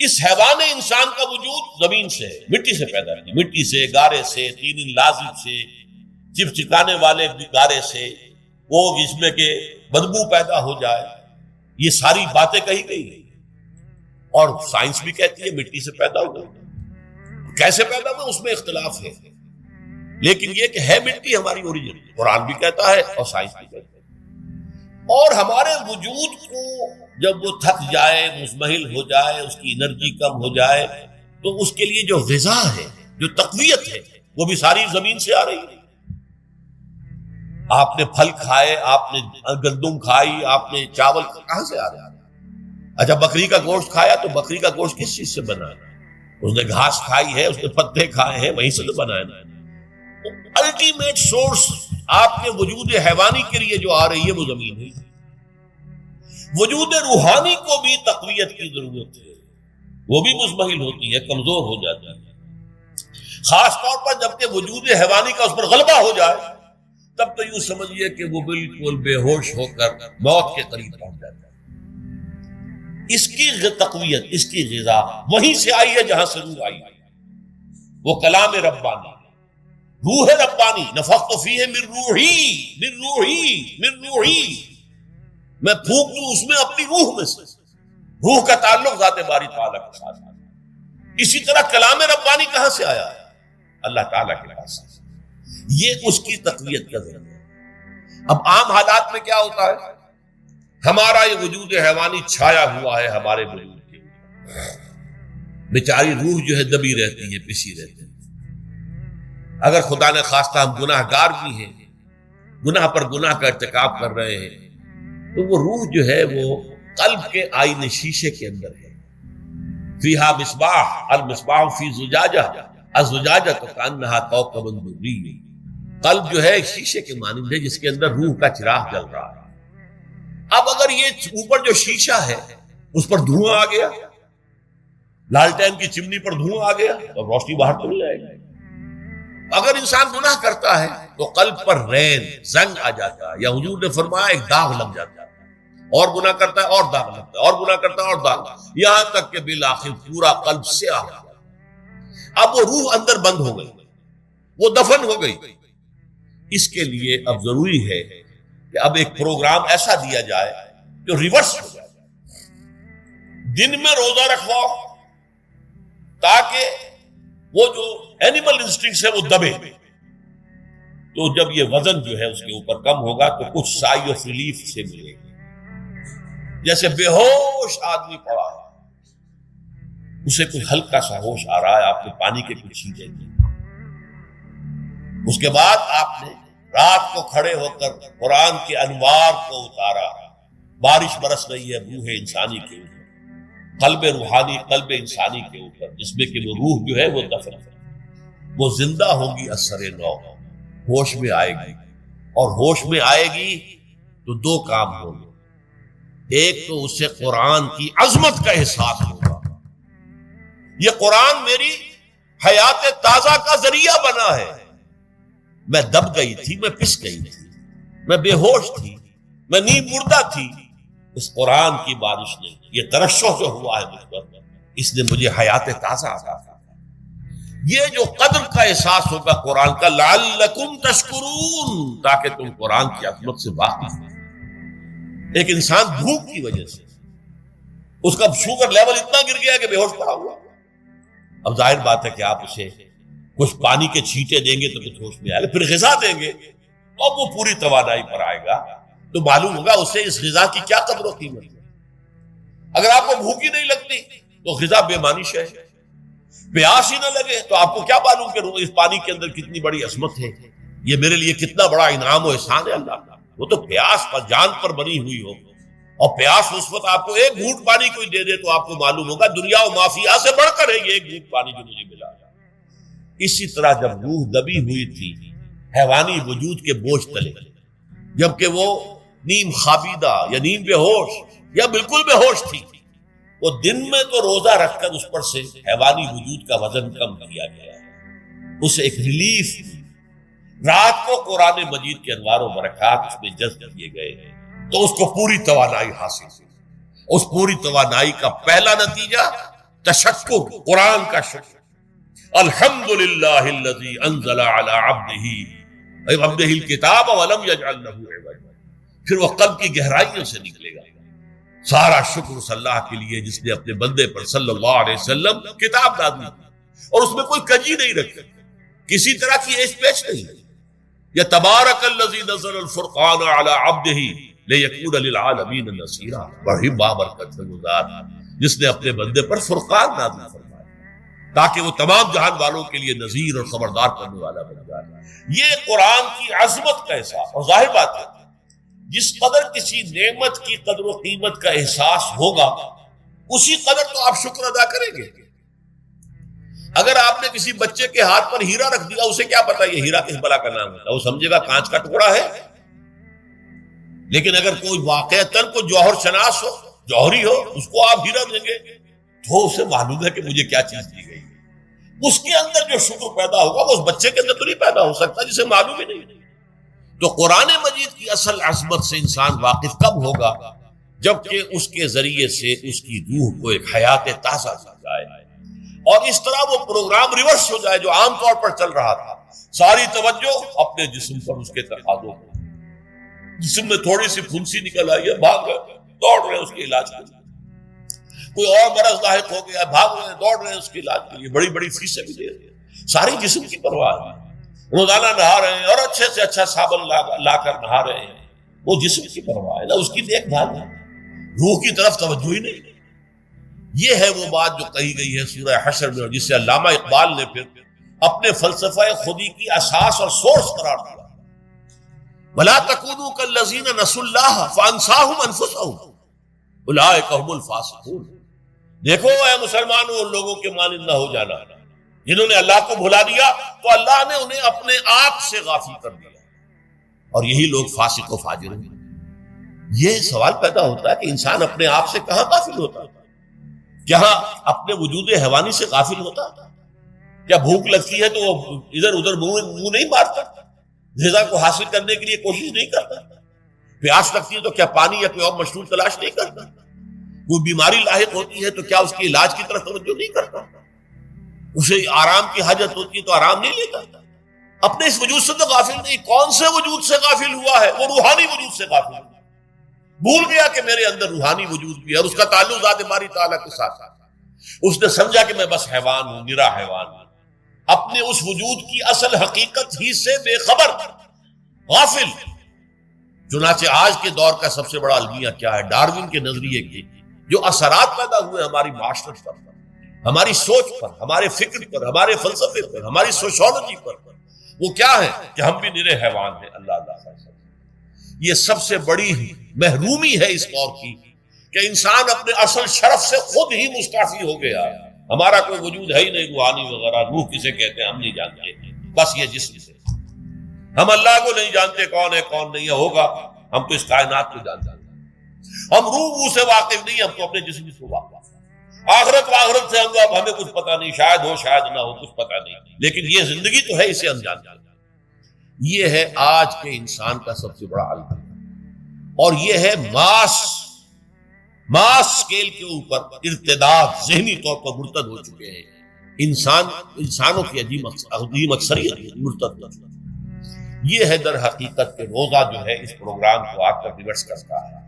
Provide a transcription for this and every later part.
اس حیوان انسان کا وجود زمین سے ہے، مٹی سے پیدا ہے، مٹی سے، گارے سے، طین لازب سے، چپچکانے والے گارے سے، وہ جس میں کہ بدبو پیدا ہو جائے، یہ ساری باتیں کہی گئی ہیں۔ اور سائنس بھی کہتی ہے مٹی سے پیدا ہوا، کیسے پیدا ہوا اس میں اختلاف ہے، لیکن یہ کہ ہے مٹی ہماری اوریجن، قرآن بھی کہتا ہے اور سائنس بھی کہتا ہے۔ اور ہمارے وجود کو جب وہ تھک جائے، مزمحل ہو جائے، اس کی انرجی کم ہو جائے، تو اس کے لیے جو غذا ہے، جو تقویت ہے، وہ بھی ساری زمین سے آ رہی ہے۔ آپ نے پھل کھائے، آپ نے گندم کھائی، آپ نے چاول کہاں سے آ رہا ہے؟ اچھا بکری کا گوشت کھایا تو بکری کا گوشت کس چیز سے بنا ہے؟ اس نے گھاس کھائی ہے، اس نے پتے کھائے ہیں، وہیں سے تو بنا ہے۔ الٹیمیٹ سورس آپ کے وجود حیوانی کے لیے جو آ رہی ہے وہ زمین ہے۔ وجود روحانی کو بھی تقویت کی ضرورت ہے، وہ بھی مزمحل ہوتی ہے، کمزور ہو جاتی ہے، خاص طور پر جبکہ وجود حیوانی کا اس پر غلبہ ہو جائے، تب تو یوں سمجھیے کہ وہ بالکل بے ہوش ہو کر موت کے قریب پہنچ جاتا ہے۔ اس کی تقویت، اس کی غذا وہیں سے آئی ہے جہاں سے روح آئی ہے، وہ کلام ربانی، روح ربانی، نفخت فیہ من روحی من روحی من روحی، میں پھونک دوں اس میں اپنی روح میں سے۔ روح کا تعلق ذات باری تعالیٰ کے ساتھ ہے۔ اسی طرح کلام ربانی کہاں سے آیا ہے؟ اللہ تعالیٰ کے پاس سے۔ یہ اس کی تقویت کا ذریعہ ہے۔ اب عام حالات میں کیا ہوتا ہے؟ ہمارا یہ وجود حیوانی چھایا ہوا ہے ہمارے وجود کے اوپر، بیچاری روح جو ہے دبی رہتی ہے، پسی رہتی ہے۔ اگر خدا نے خواستہ ہم گناہ گار بھی ہیں، گناہ پر گناہ کا ارتکاب کر رہے ہیں، تو وہ روح جو ہے وہ قلب کے آئینے شیشے کے اندر ہے۔ فیہا مصباح، المصباح فی زجاجہ، الزجاجہ کانہا کوکب دری، قلب جو ہے شیشے کے مانند ہے جس کے اندر روح کا چراغ جل رہا ہے۔ اب اگر یہ اوپر جو شیشہ ہے اس پر دھواں آ گیا، لالٹین کی چمنی پر دھواں آ گیا تو روشنی باہر تو نہیں آئے گی۔ اگر انسان گناہ کرتا ہے تو قلب پر رین، زنگ آ جاتا ہے، یا حضور نے فرمایا ایک داغ لگ جاتا ہے، اور گناہ کرتا ہے اور داغ لگتا ہے، اور گناہ کرتا ہے اور داغ، یہاں تک کہ بالآخر پورا قلب سیاہ ہو گیا۔ اب وہ روح اندر بند ہو گئی، وہ دفن ہو گئی۔ اس کے لیے اب ضروری ہے کہ اب ایک پروگرام ایسا دیا جائے جو ریورس ہو جائے۔ دن میں روزہ رکھواؤ تاکہ وہ جو اینیمل انسٹنکٹس ہے وہ دبے، تو جب یہ وزن جو ہے اس کے اوپر کم ہوگا تو کچھ سائی آف ریلیف سے ملے گی۔ جیسے بے ہوش آدمی پڑا ہے، اسے کوئی ہلکا سا ہوش آ رہا ہے، آپ نے پانی کے کچھ چھینٹے دیے، اس کے بعد آپ نے رات کو کھڑے ہو کر قرآن کے انوار کو اتارا، بارش برس رہی ہے روح انسانی کے اوپر، قلب روحانی، قلب انسانی کے اوپر، جس میں کہ وہ روح جو ہے وہ دفن ہے، وہ زندہ ہوگی اثر نو، ہوش میں آئے گی، اور ہوش میں آئے گی تو دو کام ہوں گے۔ ایک تو اسے قرآن کی عظمت کا احساس ہوگا، یہ قرآن میری حیات تازہ کا ذریعہ بنا ہے، میں دب گئی تھی، میں پس گئی تھی، میں بے ہوش تھی، میں نیند مردہ تھی، اس قرآن کی بارش نے، یہ ترشح جو ہوا ہے مجھ پر، اس نے مجھے حیات تازہ عطا کی۔ یہ جو قدر کا احساس ہوگا قرآن کا، لعلکم تشکرون، تاکہ تم قرآن کی عظمت سے واقف ہو۔ ایک انسان بھوک کی وجہ سے اس کا شوگر لیول اتنا گر گیا کہ بے ہوش پڑا ہوا، اب ظاہر بات ہے کہ آپ اسے کچھ پانی کے چھینٹے دیں گے تو کچھ ہوش میں آئے گا، پھر غذا دیں گے اور وہ پوری توانائی پر آئے گا، تو معلوم ہوگا اسے اس غذا کی کیا قدر و قیمت ہے۔ اگر آپ کو بھوک ہی نہیں لگتی تو غذا بے معنی شے ہے، پیاس ہی نہ لگے تو آپ کو کیا معلوم کہ اس پانی کے اندر کتنی بڑی عظمت ہے، یہ میرے لیے کتنا بڑا انعام و احسان ہے اللہ کا۔ وہ تو پیاس پر، جان پر بنی ہوئی ہو، اور پیاس اس وقت آپ کو ایک گھونٹ پانی کوئی دے دے تو آپ کو معلوم ہوگا دنیا و مافیا سے بڑھ کر ہے یہ ایک گھونٹ پانی جو مجھے ملا۔ اسی طرح جب روح دبی ہوئی تھی حیوانی وجود کے بوجھ تلے، جبکہ وہ نیم خوابیدہ یا نیم بے ہوش یا بالکل بے ہوش تھی، وہ دن میں تو روزہ رکھ کر اس پر سے حیوانی وجود کا وزن کم کیا گیا، اسے ایک ریلیف دی۔ رات کو قرآن مجید کے انوار و برکات اس میں جذب کیے گئے تو اس کو پوری توانائی حاصل ہوئی۔ اس پوری توانائی کا پہلا نتیجہ تشکر، قرآن کا شکر. الحمدللہ الذی انزل علی عبدہ الکتاب ولم یجعل لہ عوجا. پھر وہ قلب کی گہرائیوں سے نکلے گا. سارا شکر اس اللہ کے لیے جس نے اپنے بندے پر صلی اللہ علیہ وسلم کتاب نازل کی اور اس میں کوئی کجی نہیں رکھی، کسی طرح کی ایش پیش نہیں. یا تبارک الذی نزل الفرقان علی عبدہ لیکون للعالمین نصیرا. بڑی بابرکت ہے وہ ذات جس نے اپنے بندے پر فرقان نازل فرمایا تاکہ وہ تمام جہان والوں کے لیے نذیر اور خبردار کرنے والا بن جائے. یہ قرآن کی عظمت کا احساس. اور ظاہر بات ہے جس قدر کسی نعمت کی قدر و قیمت کا احساس ہوگا اسی قدر تو آپ شکر ادا کریں گے. اگر آپ نے کسی بچے کے ہاتھ پر ہیرا رکھ دیا، اسے کیا پتا یہ ہیرا کس بلا کا نام ہوتا ہے؟ وہ سمجھے گا کانچ کا ٹکڑا ہے. لیکن اگر کوئی واقعتاً کوئی جوہر شناس ہو، جوہری ہو، اس کو آپ ہیرا دیں گے تو اسے معلوم ہے کہ مجھے کیا چیز دی گئی. اس کے اندر جو شکر پیدا ہوگا وہ اس بچے کے اندر تو نہیں پیدا ہو سکتا جسے معلوم ہی نہیں. تو قرآن مجید کی اصل عظمت سے انسان واقف کب ہوگا؟ جبکہ اس کے ذریعے سے اس کی روح کو ایک حیات تازہ دی جائے اور اس طرح وہ پروگرام ریورس ہو جائے جو عام طور پر چل رہا تھا. ساری توجہ اپنے جسم پر، اس کے تقاضوں پر. جسم میں تھوڑی سی پھنسی نکل آئی ہے، بھاگ رہے، دوڑ رہے ہیں اس کے علاج کے لیے. کوئی اور مرض لاحق ہو گیا، بھاگ رہے ہیں، دوڑ رہے ہیں اس کے علاج کے لیے، بڑی بڑی فیسیں بھی دے رہے ہیں. ساری جسم کی پرواہ ہے. روزانہ نہا رہے ہیں اور اچھے سے اچھا صابن لا کر نہا رہے ہیں، وہ جسم کی پرواہ ہے نا، اس کی دیکھ بھال ہے. روح کی طرف توجہ ہی نہیں. یہ ہے وہ بات جو کہی گئی ہے سورہ حشر میں، جس سے علامہ اقبال نے پھر اپنے فلسفہ خودی کی اساس اور سورس قرار دیا. وَلَا تَكُونُوا كَالَّذِينَ نَسُوا اللَّهَ فَأَنسَاهُمْ أَنفُسَهُمْ أُولَٰئِكَ هُمُ الْفَاسِقُونَ. دیکھو اے مسلمانوں، ان لوگوں کے مانند نہ ہو جانا جنہوں نے اللہ کو بھلا دیا تو اللہ نے انہیں اپنے آپ سے غافل کر دیا، اور یہی لوگ فاسق و فاجر ہیں. یہ سوال پیدا ہوتا ہے کہ انسان اپنے آپ سے کہاں غافل ہوتا ہے؟ کیا اپنے وجود حیوانی سے غافل ہوتا ہے؟ کیا بھوک لگتی ہے تو وہ ادھر ادھر منہ نہیں مارتا؟ غذا کو حاصل کرنے کے لیے کوشش نہیں کرتا؟ پیاس لگتی ہے تو کیا پانی یا کوئی اور مشروب تلاش نہیں کرتا؟ کوئی بیماری لاحق ہوتی ہے تو کیا اس کے علاج کی طرف توجہ نہیں کرتا؟ اسے آرام کی حاجت ہوتی ہے تو آرام نہیں لیتا؟ اپنے اس وجود سے تو غافل نہیں. کون سے وجود سے غافل ہوا ہے؟ وہ روحانی وجود سے غافل ہوا. بھول گیا کہ میرے اندر روحانی وجود بھی ہے اور اس کا تعلق ذات باری تعالیٰ کے ساتھ. اس نے سمجھا کہ میں بس حیوان ہوں، نرا حیوان ہوں، اپنے اس وجود کی اصل حقیقت ہی سے بے خبر، غافل. چنانچہ آج کے دور کا سب سے بڑا المیہ کیا ہے؟ ڈاروین کے نظریے کے جو اثرات پیدا ہوئے ہماری معاشرت پر، ہماری سوچ پر، ہمارے فکر پر، ہمارے فلسفے پر، ہماری سوشولوجی پر، وہ کیا ہے کہ ہم بھی نرے حیوان ہیں. اللہ تعالیٰ، یہ سب سے بڑی محرومی ہے اس دور کی کہ انسان اپنے اصل شرف سے خود ہی مستعفی ہو گیا. ہمارا کوئی وجود ہے ہی نہیں روحانی وغیرہ. روح کسے کہتے ہیں ہم نہیں جانتے، بس یہ جسم سے. ہم اللہ کو نہیں جانتے کون ہے کون نہیں ہے. ہوگا ہم تو اس کائنات کو جانتے ہیں. ہم روح سے واقف نہیں، ہم تو اپنے جسم سے واقف. آخرت سے ہمیں کچھ پتہ نہیں، شاید ہو شاید نہ ہو، کچھ پتہ نہیں. لیکن یہ زندگی تو ہے، اسے ہم جانتے ہیں. یہ ہے آج کے انسان کا سب سے بڑا المیہ. اور یہ ہے ماس اسکیل کے اوپر ارتداد، ذہنی طور پر مرتد ہو چکے ہیں. انسانوں کی عجیب اکثریت مرتد ہو چکے. یہ ہے در حقیقت کہ روزہ جو ہے اس پروگرام کو آ کر ریورس کرتا ہے.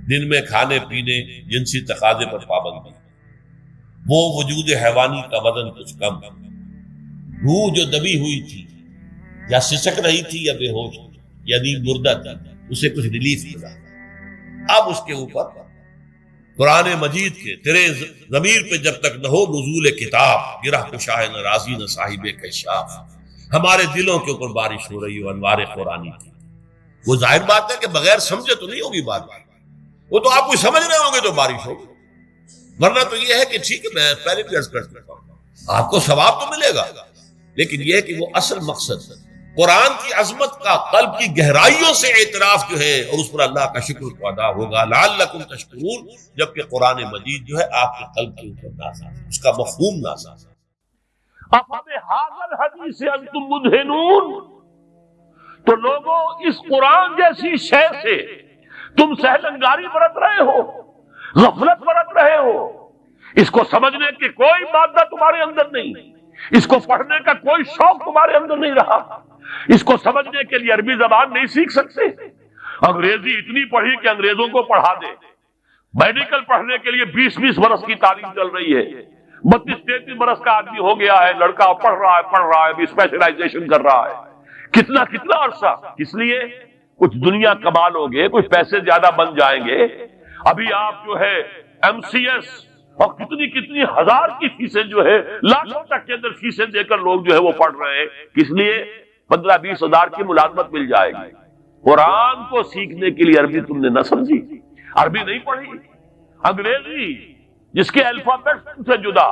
دن میں کھانے پینے، جنسی تقاضے پر پابندی، وہ وجود حیوانی کا وزن کچھ کم، روح جو دبی ہوئی تھی یا سسک رہی تھی یا بے ہوش تھی یعنی مردہ تھی، اسے کچھ ریلیف ملا. اب اس کے اوپر قرآن مجید کے تیرے ضمیر پہ جب تک نہ ہو نزول کتاب، گرہ کشاہ نہ راضی نہ صاحب کشاف، ہمارے دلوں کے اوپر بارش ہو رہی ہو انوار قرآنی کی. وہ ظاہر بات ہے کہ بغیر سمجھے تو نہیں ہوگی بات. وہ تو آپ کوئی سمجھ رہے ہوں گے تو بارش ہوگی، ورنہ تو یہ ہے کہ ٹھیک ہے میں پہلے بھی عرض کر چکا ہوں آپ کو ثواب تو ملے گا، لیکن یہ ہے کہ وہ اصل مقصد قرآن کی عظمت کا قلب کی گہرائیوں سے اعتراف جو ہے اور اس پر اللہ کا شکر کو ادا ہوگا. لعلکم تشکرون، جبکہ قرآن مجید جو ہے آپ کے قلب کے اوپر نازل، اس کا مفہوم نازل. افبہذا الحدیث انتم مدہنون، تو لوگوں اس قرآن جیسی شے سے تم سہلنگاری برت رہے ہو، غفلت برت رہے ہو. اس کو سمجھنے کی کوئی مادہ تمہارے اندر نہیں، اس کو پڑھنے کا کوئی شوق تمہارے اندر نہیں رہا، اس کو سمجھنے کے لیے عربی زبان نہیں سیکھ سکتے، انگریزی اتنی پڑھی کہ انگریزوں کو پڑھا دے، میڈیکل پڑھنے کے لیے 20-20 برس کی تعلیم چل رہی ہے، 32-33 برس کا آدمی ہو گیا ہے، لڑکا پڑھ رہا ہے ابھی اسپیشلائزیشن کر رہا ہے، کتنا عرصہ، اس لیے کچھ دنیا کما لو گے، کچھ پیسے زیادہ بن جائیں گے، ابھی آپ جو ہے MCS اور کتنی ہزار کی فیسیں جو ہے لاکھوں تک کے اندر فیسیں دے کر لوگ جو ہے وہ پڑھ رہے ہیں، کس لیے 15-20 ہزار کی ملازمت مل جائے گی۔ قرآن کو سیکھنے کے لیے عربی تم نے نہ سمجھی، عربی نہیں پڑھی، انگریزی جس کے الفابیٹ سے جدا،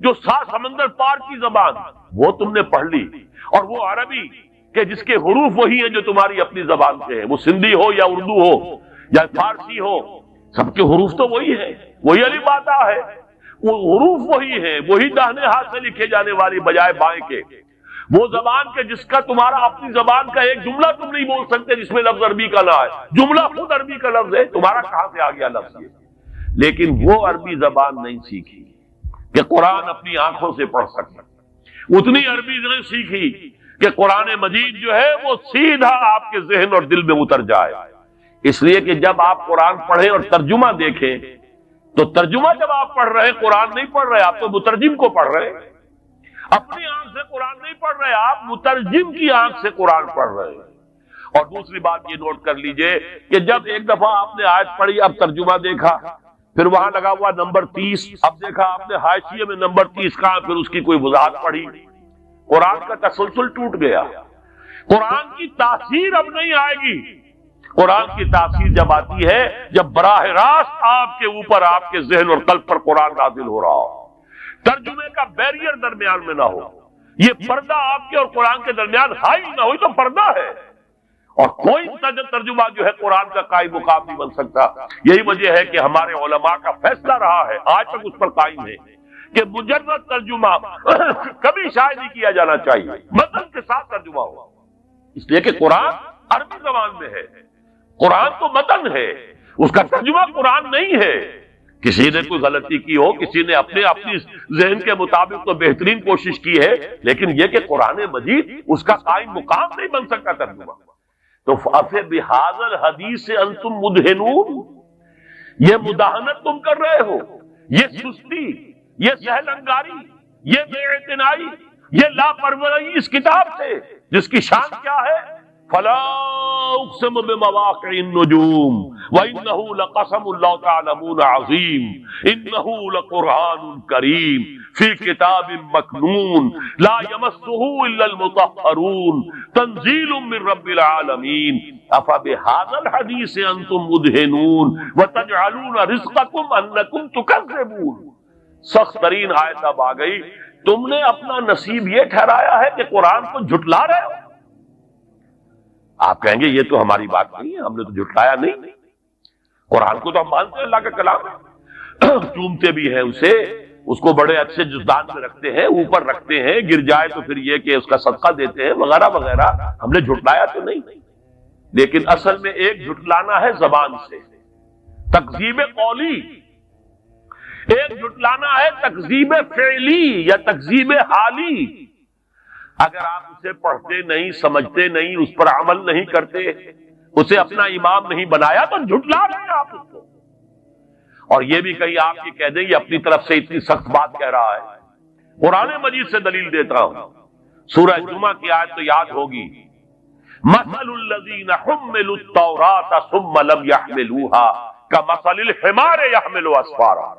جو 7 سمندر پار کی زبان، وہ تم نے پڑھ لی، اور وہ عربی کہ جس کے حروف وہی ہیں جو تمہاری اپنی زبان کے ہیں، وہ سندھی ہو یا اردو ہو یا فارسی ہو، سب کے حروف تو وہی ہیں، وہی الف باتا ہے، وہ حروف وہی ہیں، وہی داہنے ہاتھ سے لکھے جانے والی بجائے بائیں کے، وہ زبان کے جس کا تمہارا اپنی زبان کا ایک جملہ تم نہیں بول سکتے جس میں لفظ عربی کا نہ ہے، جملہ خود عربی کا لفظ ہے، تمہارا کہاں سے آ گیا لفظ یہ؟ لیکن وہ عربی زبان نہیں سیکھی کہ قرآن اپنی آنکھوں سے پڑھ سکتا، اتنی عربی نہیں سیکھی کہ قرآن مجید جو ہے وہ سیدھا آپ کے ذہن اور دل میں اتر جائے۔ اس لیے کہ جب آپ قرآن پڑھیں اور ترجمہ دیکھیں تو ترجمہ جب آپ پڑھ رہے ہیں قرآن نہیں پڑھ رہے، آپ تو مترجم کو پڑھ رہے ہیں، اپنی آنکھ سے قرآن نہیں پڑھ رہے، آپ مترجم کی آنکھ سے قرآن پڑھ رہے ہیں۔ اور دوسری بات یہ نوٹ کر لیجئے کہ جب ایک دفعہ آپ نے آیت پڑھی، اب ترجمہ دیکھا، پھر وہاں لگا ہوا نمبر 30، اب دیکھا آپ نے حاشیے میں نمبر 30 کہاں، پھر اس کی کوئی وضاحت پڑھی، قرآن کا تسلسل ٹوٹ گیا، قرآن کی تاثیر اب نہیں آئے گی۔ قرآن کی تاثیر جب آتی ہے جب براہ راست آپ کے اوپر، آپ کے ذہن اور قلب پر قرآن نازل ہو رہا ہو، ترجمے کا بیریئر درمیان میں نہ ہو، یہ پردہ آپ کے اور قرآن کے درمیان ہائی نہ ہو، تو پردہ ہے، اور کوئی ترجمہ جو ہے قرآن کا قائم مقام نہیں بن سکتا۔ یہی وجہ ہے کہ ہمارے علماء کا فیصلہ رہا ہے، آج تک اس پر قائم ہے، کہ مجرد ترجمہ کبھی شائع نہیں کیا جانا چاہیے، متن کے ساتھ ترجمہ ہو، اس لیے کہ قرآن عربی زبان میں ہے، قرآن تو متن ہے، اس کا ترجمہ قرآن نہیں ہے۔ کسی نے کوئی غلطی کی ہو، کسی نے اپنی ذہن کے مطابق تو بہترین کوشش کی ہے، لیکن یہ کہ قرآن مجید اس کا قائم مقام نہیں بن سکتا ترجمہ۔ تو بِهَذَا الْحَدِيثِ أَنْتُمْ مُدْهِنُونَ، یہ مداہنت تم کر رہے ہو، یہ سستی، یہ سہل انگاری، یہ بے اعتنائی، یہ لاپرواہی اس کتاب سے جس کی شان کیا ہے، فَلَا أُقْسِمُ بِمَوَاقِعِ النُّجُومِ وَإِنَّهُ لَقَسَمٌ لَوْ تَعْلَمُونَ عَظِيمٌ إِنَّهُ لَقُرْآنٌ كَرِيمٌ فِي كِتَابٍ مَّكْنُونٍ لَا يَمَسُّهُ إِلَّا الْمُطَهَّرُونَ تَنزِيلٌ مِّن رَّبِّ الْعَالَمِينَ أَفَبِهَذَا الْحَدِيثِ أَنتُم مُّدْهِنُونَ وَتَجْعَلُونَ رِزْقَكُمْ أَنَّكُمْ تُكَذِّبُونَ۔ سخت ترین آیت اب آ گئی، تم نے اپنا نصیب یہ ٹھہرایا ہے کہ قرآن کو جھٹلا رہے ہو۔ آپ کہیں گے یہ تو ہماری بات نہیں ہے، ہم نے تو جھٹلایا نہیں، قرآن کو تو ہم مانتے ہیں، اللہ کا کلام ہے، چومتے بھی ہیں اسے، اس کو بڑے اچھے جزدان میں رکھتے ہیں، اوپر رکھتے ہیں، گر جائے تو پھر یہ کہ اس کا صدقہ دیتے ہیں وغیرہ وغیرہ، ہم نے جھٹلایا تو نہیں۔ لیکن اصل میں ایک جھٹلانا ہے زبان سے، تکذیب قولی، ایک جھٹلانا ہے تکذیب فعلی یا تکذیب حالی۔ اگر آپ اسے پڑھتے نہیں، سمجھتے نہیں، اس پر عمل نہیں کرتے، اسے اپنا امام نہیں بنایا تو جھٹلا رہے ہیں آپ اس کو۔ اور یہ بھی کہیں آپ یہ کہہ دیں یہ اپنی طرف سے اتنی سخت بات کہہ رہا ہے۔ قرآن مجید سے دلیل دیتا ہوں، سورہ جمعہ کی آیت تو یاد ہوگی، مثل الذین حملوا التوراۃ ثم لم يحملوها کمثل الحمار يحمل اسفارا۔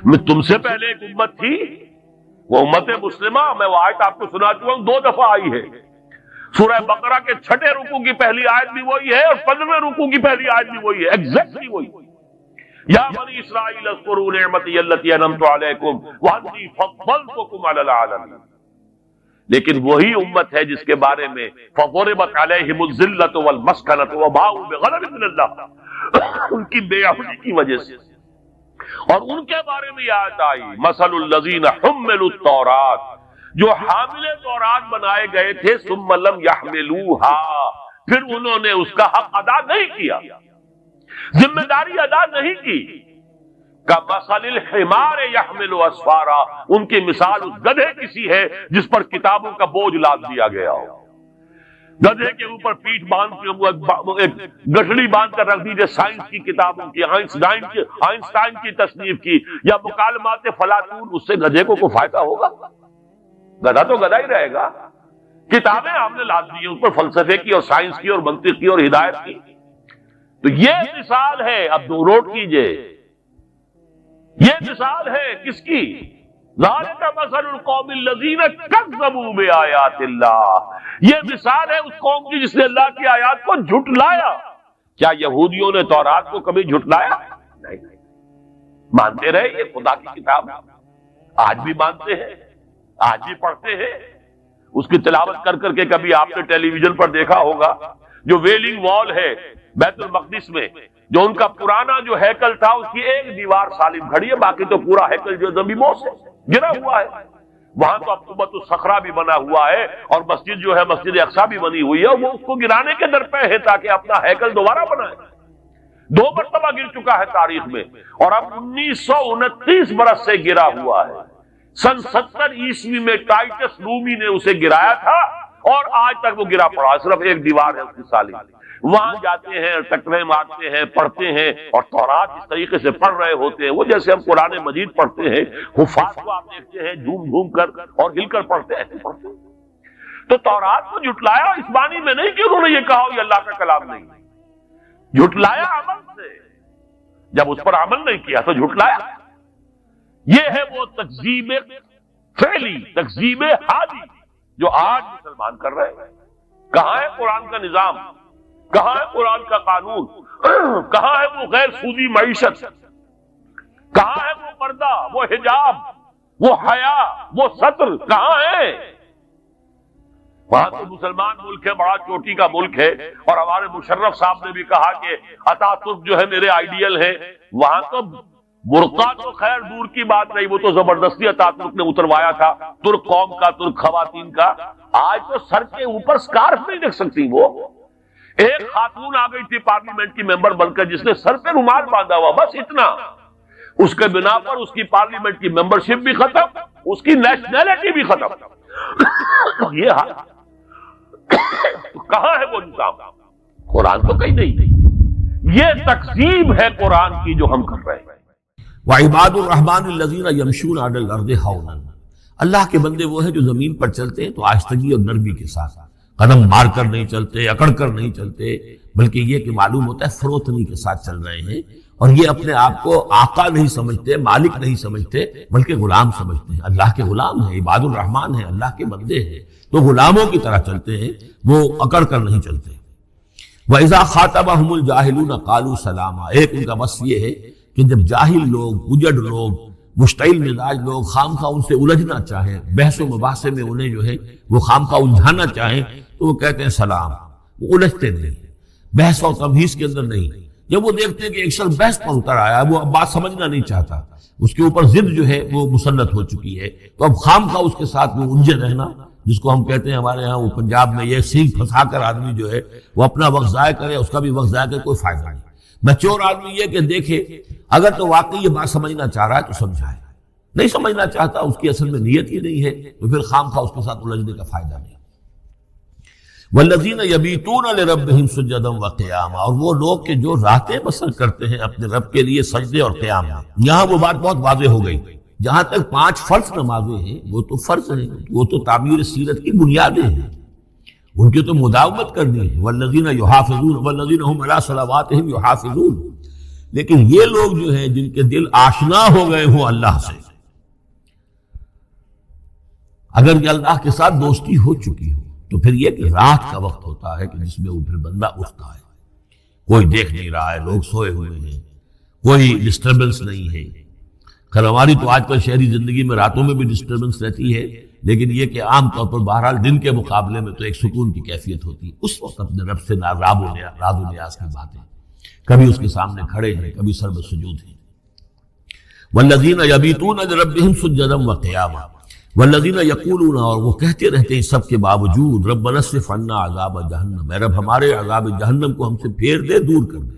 میں تم سے پہلے ایک امت تھی، وہ امت مسلمہ، میں وہ آیت آپ کو سنا چکا ہوں، 2 دفعہ آئی ہے، سورہ بقرہ کے 6 رکوع کی پہلی آیت بھی وہی ہے اور 15ویں رکوع کی پہلی آیت بھی وہی ہے، ایگزیکٹلی وہی۔ یا بنی اسرائیل اذکروا نعمتی التی انعمت علیکم وانی فضلتکم علی العالمین۔ لیکن وہی امت ہے جس کے بارے میں فضربت علیہم الذلۃ والمسکنۃ وباءوا بغضب من اللہ، ان کی بے عقلی کی وجہ سے، اور ان کے بارے میں یہ آیت آئی مثل الذین حملوا التوراۃ، جو حامل تورات بنائے گئے تھے، ثم لم يحملوها، پھر انہوں نے اس کا حق ادا نہیں کیا، ذمہ داری ادا نہیں کی، کمثل الحمار یحمل اسفارا، ان کی مثال اس گدھے کسی ہے جس پر کتابوں کا بوجھ لاد دیا گیا ہو. گدھے کے اوپر پیٹھ باندھ کے ایک گٹھڑی باندھ کر رکھ دیجیے سائنس کی کتابوں کی، آئنسٹائن کی تصنیف کی یا مکالمات فلاطون، اس سے گدھے کو کوئی فائدہ ہوگا؟ گدھا تو گدھا ہی رہے گا. کتابیں آپ نے لاد دی ہیں اس پر فلسفے کی اور سائنس کی اور منطق کی اور ہدایت کی. تو یہ مثال ہے، اب دو نوٹ کیجئے، یہ مثال ہے کس کی؟ ذالک مثل القوم الذین کذبوا بآیات اللہ، یہ مثال ہے اس قوم کی جس نے اللہ کی آیات کو جھٹلایا. کیا یہودیوں نے تورات کو کبھی جھٹلایا؟ نہیں. مانتے رہے یہ خدا کی کتاب، آج بھی مانتے ہیں، آج بھی پڑھتے ہیں. اس کی تلاوت کر کر کے کبھی آپ نے ٹیلی ویژن پر دیکھا ہوگا جو ویلنگ وال ہے بیت المقدس میں، جو ان کا پرانا جو ہیکل تھا اس کی ایک دیوار سالم کھڑی ہے، باقی تو پورا ہیکل جو زمینوں سے گرا ہوا ہے. وہاں تو اب قبۃ الصخرہ بھی بنا ہوا ہے اور مسجد جو ہے مسجد اقصیٰ بھی بنی ہوئی ہے، وہ اس کو گرانے کے درپے ہے تاکہ اپنا ہیکل دوبارہ بنائے. 2 مرتبہ گر چکا ہے تاریخ میں، اور اب 1929 برس سے گرا ہوا ہے. سن 70 عیسوی میں ٹائٹس رومی نے اسے گرایا تھا اور آج تک وہ گرا پڑا ہے، صرف ایک دیوار ہے اس کی سالم. وہاں جاتے ہیں، ٹکرے مارتے ہیں، پڑھتے ہیں، اور تورات اس طریقے سے پڑھ رہے ہوتے ہیں وہ جیسے ہم قرآن مجید پڑھتے ہیں. حفاظ کو آپ دیکھتے ہیں جھوم جھوم کر اور ہل کر پڑھتے ہیں. تو تورات کو جھٹلایا اس معنی میں نہیں کہ انہوں نے یہ کہا یہ اللہ کا کلام نہیں، جھٹلایا عمل سے. جب اس پر عمل نہیں کیا تو جھٹلایا. یہ ہے وہ تکذیب فعلی، تکذیب حالی جو آج مسلمان کر رہے ہیں. کہاں ہے قرآن کا نظام؟ کہاں ہے قرآن کا قانون؟ کہاں ہے وہ غیر سودی معیشت؟ کہاں ہے وہ پردہ، وہ حجاب، وہ حیا، وہ ستر؟ کہاں ہے؟ وہاں تو مسلمان ملک ہے، بڑا چوٹی کا ملک ہے، اور ہمارے مشرف صاحب نے بھی کہا کہ اتا ترک جو ہے میرے آئیڈیل ہے. وہاں تو برقع تو خیر دور کی بات نہیں، وہ تو زبردستی اتا ترک نے اتروایا تھا ترک قوم کا، ترک خواتین کا. آج تو سر کے اوپر سکارف نہیں رکھ سکتی. وہ ایک خاتون آ گئی تھی پارلیمنٹ کی ممبر بن کر جس نے سر پہ رومال باندھا ہوا، بس اتنا. اس کے بنا پر اس کی پارلیمنٹ کی ممبرشپ بھی ختم، اس کی نیشنلٹی بھی ختم. یہ حال کہاں ہے وہ نظام؟ قرآن تو کہیں نہیں. یہ تقسیم ہے قرآن کی جو ہم کر رہے ہیں. وعباد الرحمن الذین یمشون علی الارض ہونا، اللہ کے بندے وہ ہیں جو زمین پر چلتے ہیں تو آہستگی اور نرمی کے ساتھ، قدم مار کر نہیں چلتے، اکڑ کر نہیں چلتے، بلکہ یہ کہ معلوم ہوتا ہے فروتنی کے ساتھ چل رہے ہیں. اور یہ اپنے آپ کو آقا نہیں سمجھتے، مالک نہیں سمجھتے، بلکہ غلام سمجھتے ہیں. اللہ کے غلام ہیں، عباد الرحمن ہیں، اللہ کے بندے ہیں، تو غلاموں کی طرح چلتے ہیں، وہ اکڑ کر نہیں چلتے. وَإِذَا خَاطَبَهُمُ الْجَاهِلُونَ قَالُوا سَلَامًا، ایک ان کا بس یہ ہے کہ جب جاہل لوگ، اجڑ لوگ، مشتعل مزاج لوگ خامخواہ ان سے الجھنا چاہیں، بحث و مباحثے میں انہیں جو ہے وہ خامخواہ الجھانا چاہیں، تو وہ کہتے ہیں سلام. وہ الجھتے نہیں، بحث و تمہیز کے اندر نہیں. جب وہ دیکھتے ہیں کہ ایک شخص بحث پر اتر آیا، وہ اب بات سمجھنا نہیں چاہتا، اس کے اوپر ضد جو ہے وہ مسلط ہو چکی ہے، تو اب خامخواہ اس کے ساتھ وہ الجھے رہنا، جس کو ہم کہتے ہیں ہمارے ہاں وہ پنجاب میں یہ سینگ پھنسا کر آدمی جو ہے وہ اپنا وقت ضائع کرے، اس کا بھی وقت ضائع کرے، کوئی فائدہ نہیں. میچور آدمی یہ کہ دیکھے اگر تو واقعی یہ بات سمجھنا چاہ رہا ہے تو سمجھائے، نہیں سمجھنا چاہتا، اس کی اصل میں نیت ہی نہیں ہے، تو پھر خامخواہ اس کے ساتھ الجھنے کا فائدہ نہیں. والذین یبیتون لربہم سجدا وقیاما، اور وہ لوگ کہ جو راتیں بسر کرتے ہیں اپنے رب کے لیے سجدے اور قیام میں. یہاں وہ بات بہت واضح ہو گئی. جہاں تک 5 فرض نمازیں ہیں وہ تو فرض ہیں، وہ تو تعمیر سیرت کی بنیادیں ہیں، ان کی تو مداومت کرنی ہے. والذین یحافظون والذین هم علی صلواتہم یحافظون. لیکن یہ لوگ جو ہیں جن کے دل آشنا ہو گئے ہوں اللہ سے، اگر یہ اللہ کے ساتھ دوستی ہو چکی ہو، تو پھر یہ کہ رات کا وقت ہوتا ہے کہ جس میں وہ پھر بندہ اٹھتا ہے، کوئی دیکھ نہیں رہا ہے، لوگ سوئے ہوئے ہیں، کوئی ڈسٹربنس نہیں ہے. خیر ہماری تو آج کل شہری زندگی میں راتوں میں بھی ڈسٹربنس رہتی ہے، لیکن یہ کہ عام طور پر بہرحال دن کے مقابلے میں تو ایک سکون کی کیفیت ہوتی ہے. اس وقت اپنے رب سے راز و نیاز کی باتیں، کبھی اس کے سامنے کھڑے ہیں، کبھی سر بسجود ہیں. والذین یبیتون لربہم سجدا وقیاما والذین یقولون، اور وہ کہتے رہتے ہیں سب کے باوجود، ربنا اصرف عنا عذاب جہنم، اے رب ہمارے عذاب جہنم کو ہم سے پھیر دے، دور کر دے.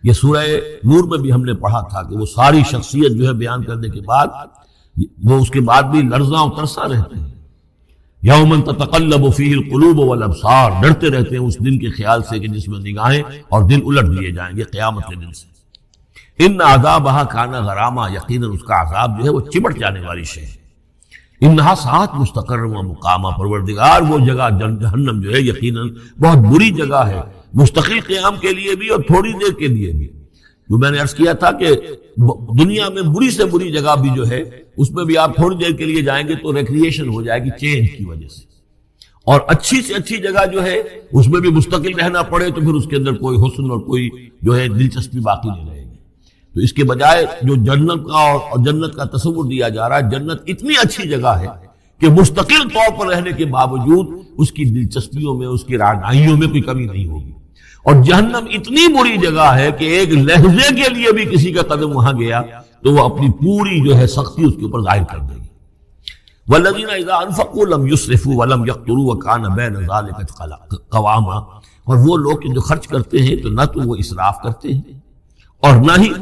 یہ سورہ نور میں بھی ہم نے پڑھا تھا کہ وہ ساری شخصیت جو ہے بیان کرنے کے بعد وہ اس کے بعد بھی لرزاں و ترساں رہتے ہیں. یومن تتقلب فیہ القلوب والابصار، ڈرتے رہتے ہیں اس دن کے خیال سے کہ جس میں نگاہیں اور دل الٹ دیے جائیں گے قیامت کے دن سے. ان عذابہا کان غراما، یقیناً اس کا عذاب جو ہے وہ چمٹ جانے والی شے ہے. انہا ساعت مستقر و مقامہ، پروردگار وہ جگہ جہنم جو ہے یقیناً بہت بری جگہ ہے، مستقل قیام کے لیے بھی اور تھوڑی دیر کے لیے بھی. جو میں نے عرض کیا تھا کہ دنیا میں بری سے بری جگہ بھی جو ہے اس میں بھی آپ تھوڑی دیر کے لیے جائیں گے تو ریکریشن ہو جائے گی چینج کی وجہ سے، اور اچھی سے اچھی جگہ جو ہے اس میں بھی مستقل رہنا پڑے تو پھر اس کے اندر کوئی حسن اور کوئی جو ہے دلچسپی باقی نہیں رہے گی. تو اس کے بجائے جو جنت کا اور جنت کا تصور دیا جا رہا ہے، جنت اتنی اچھی جگہ ہے کہ مستقل طور پر رہنے کے باوجود اس کی دلچسپیوں میں، اس کی رعنائیوں میں کوئی کمی نہیں ہوگی. اور جہنم اتنی بری جگہ ہے کہ ایک لحظے کے لیے بھی کسی کا قدم وہاں گیا تو وہ اپنی پوری جو ہے سختی اس کے اوپر ظاہر کر دے گی. والذین اذا انفقوا لم یسرفوا ولم یقتروا وکان بین ذلک قواما، اور وہ لوگ جو خرچ کرتے ہیں تو نہ تو وہ اسراف کرتے ہیں اور نہ ہی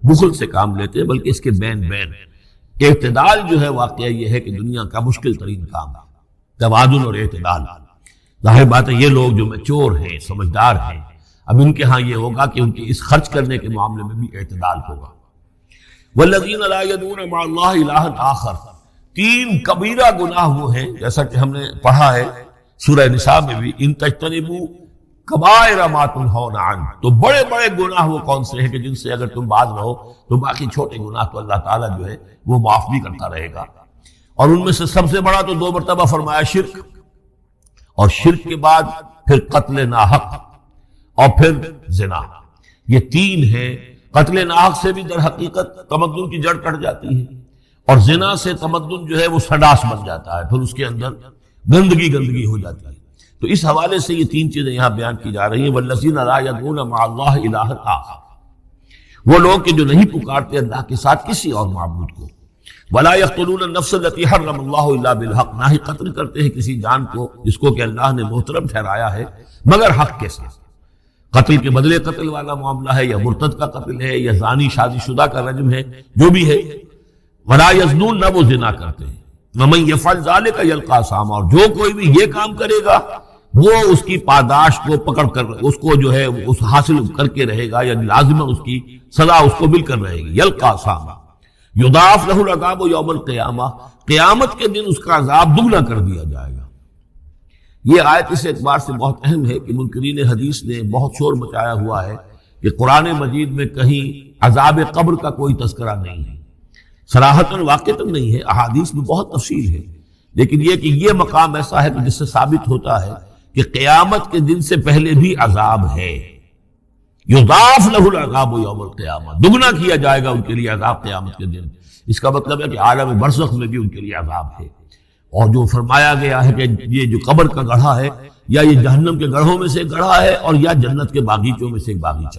بخل سے کام لیتے ہیں، بلکہ اس کے بین اعتدال جو ہے واقعہ یہ ہے کہ دنیا کا مشکل ترین کام ہے، توازن اور اعتدال. ظاہر بات ہے یہ لوگ جو میچور ہیں، سمجھدار ہیں، اب ان کے ہاں یہ ہوگا کہ ان کے اس خرچ کرنے کے معاملے میں بھی اعتدال ہوگا. والذین لا یدعون مع اللہ الہا آخر، تین کبیرہ گناہ وہ ہیں جیسا کہ ہم نے پڑھا ہے سورہ نساء میں بھی، ان تجتنبوا کبائر ما تنہون عنہ، تو بڑے بڑے گناہ وہ کون سے ہیں کہ جن سے اگر تم باز رہو تو باقی چھوٹے گناہ تو اللہ تعالیٰ جو ہے وہ معاف بھی کرتا رہے گا. اور ان میں سے سب سے بڑا تو 2 مرتبہ فرمایا شرک، اور شرک کے بعد پھر قتل ناحق اور پھر زنا. یہ 3 ہیں. قتل ناحق سے بھی در حقیقت تمدن کی جڑ کٹ جاتی ہے، اور زنا سے تمدن جو ہے وہ سڈاس بن جاتا ہے، پھر اس کے اندر گندگی ہو جاتی ہے. تو اس حوالے سے یہ 3 چیزیں یہاں بیان کی جا رہی ہیں. والذین لا یدعون مع اللہ الہا آخر، وہ لوگ کہ جو نہیں پکارتے اللہ کے ساتھ کسی اور معبود کو. ولا یقتلون النفس التي حرم اللہ الا بالحق، نہ ہی قتل کرتے ہیں کسی جان کو جس کو کہ اللہ نے محترم ٹھہرایا ہے مگر حق کے ساتھ. قتل کے بدلے قتل والا معاملہ ہے، یا مرتد کا قتل ہے، یا زانی شادی شدہ کا رجم ہے، جو بھی ہے. ولا یزنون، نہ وہ زنا کرتے ہیں. ومن یفعل ذلک یلقى اثاما، اور جو کوئی بھی یہ کام کرے گا وہ اس کی پاداش کو پکڑ کر اس کو جو ہے اس حاصل کر کے رہے گا، یعنی لازماً اس کی سزا اس کو مل کر رہے گی. یلقى اثاما یضاعف له العذاب یوم القیامہ، قیامت کے دن اس کا عذاب دگنا کر دیا جائے گا. یہ آیت اس اعتبار سے بہت اہم ہے کہ منکرین حدیث نے بہت شور مچایا ہوا ہے کہ قرآن مجید میں کہیں عذاب قبر کا کوئی تذکرہ نہیں ہے، صراحتاً واقعتاً نہیں ہے، احادیث میں بہت تفصیل ہے، لیکن یہ کہ یہ مقام ایسا ہے کہ جس سے ثابت ہوتا ہے کہ قیامت کے دن سے پہلے بھی عذاب ہے. یضاعف له العذاب یوم القیامہ، دگنا کیا جائے گا ان کے لیے عذاب قیامت کے دن. اس کا مطلب ہے کہ عالم برزخ میں بھی ان کے لیے عذاب ہے. اور جو فرمایا گیا ہے کہ یہ جو قبر کا گڑھا ہے یا یہ جہنم کے گڑھوں میں سے گڑھا ہے اور یا جنت کے باغیچوں میں سے ایک باغیچہ